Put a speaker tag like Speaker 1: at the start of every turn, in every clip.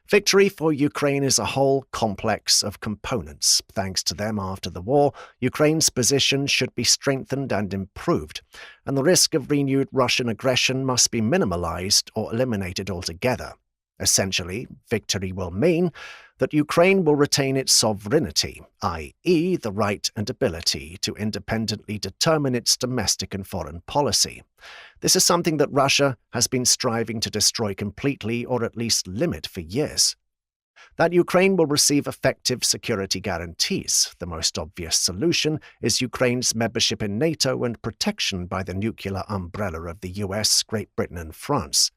Speaker 1: Victory for Ukraine is a whole complex of components. Thanks to them, after the war, Ukraine's position should be strengthened and improved, and the risk of renewed Russian aggression must be minimalized or eliminated altogether. Essentially, victory will mean that Ukraine will retain its sovereignty, i.e., the right and ability to independently determine its domestic and foreign policy. This is something that Russia has been striving to destroy completely or at least limit for years. That Ukraine will receive effective security guarantees. The most obvious solution is Ukraine's membership in NATO and protection by the nuclear umbrella of the US, Great Britain, and France.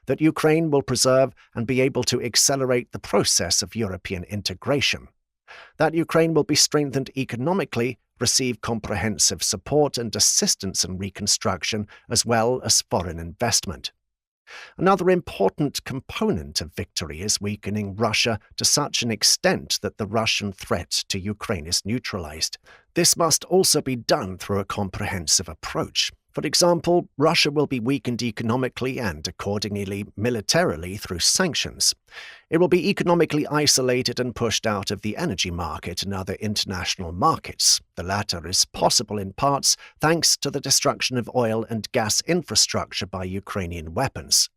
Speaker 1: That Ukraine will preserve and be able to accelerate the process of European integration. That Ukraine will be strengthened economically, receive comprehensive support and assistance in reconstruction, as well as foreign investment. Another important component of victory is weakening Russia to such an extent that the Russian threat to Ukraine is neutralized. This must also be done through a comprehensive approach. For example, Russia will be weakened economically and, accordingly, militarily through sanctions. It will be economically isolated and pushed out of the energy market and other international markets. The latter is possible in parts thanks to the destruction of oil and gas infrastructure by Ukrainian weapons.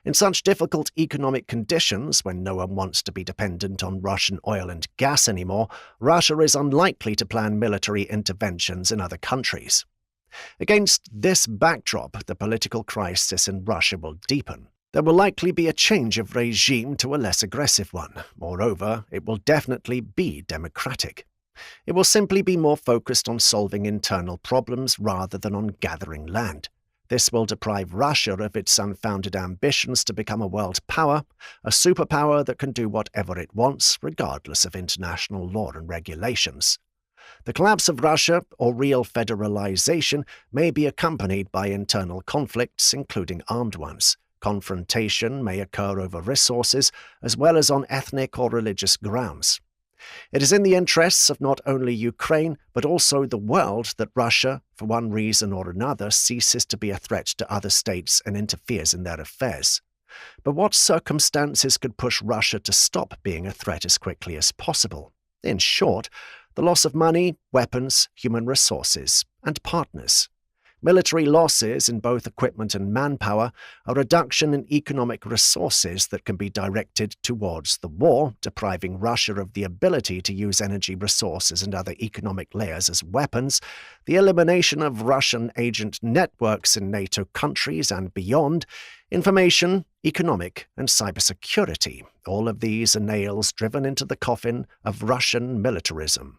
Speaker 1: In such difficult economic conditions, when no one wants to be dependent on Russian oil and gas anymore, Russia is unlikely to plan military interventions in other countries. Against this backdrop, the political crisis in Russia will deepen. There will likely be a change of regime to a less aggressive one. Moreover, it will definitely be democratic. It will simply be more focused on solving internal problems rather than on gathering land. This will deprive Russia of its unfounded ambitions to become a world power, a superpower that can do whatever it wants, regardless of international law and regulations. The collapse of Russia, or real federalization, may be accompanied by internal conflicts, including armed ones. Confrontation may occur over resources, as well as on ethnic or religious grounds. It is in the interests of not only Ukraine, but also the world that Russia, for one reason or another, ceases to be a threat to other states and interferes in their affairs. But what circumstances could push Russia to stop being a threat as quickly as possible? In short, the loss of money, weapons, human resources, and partners. Military losses in both equipment and manpower, a reduction in economic resources that can be directed towards the war, depriving Russia of the ability to use energy resources and other economic layers as weapons, the elimination of Russian agent networks in NATO countries and beyond, information, economic, and cybersecurity. All of these are nails driven into the coffin of Russian militarism.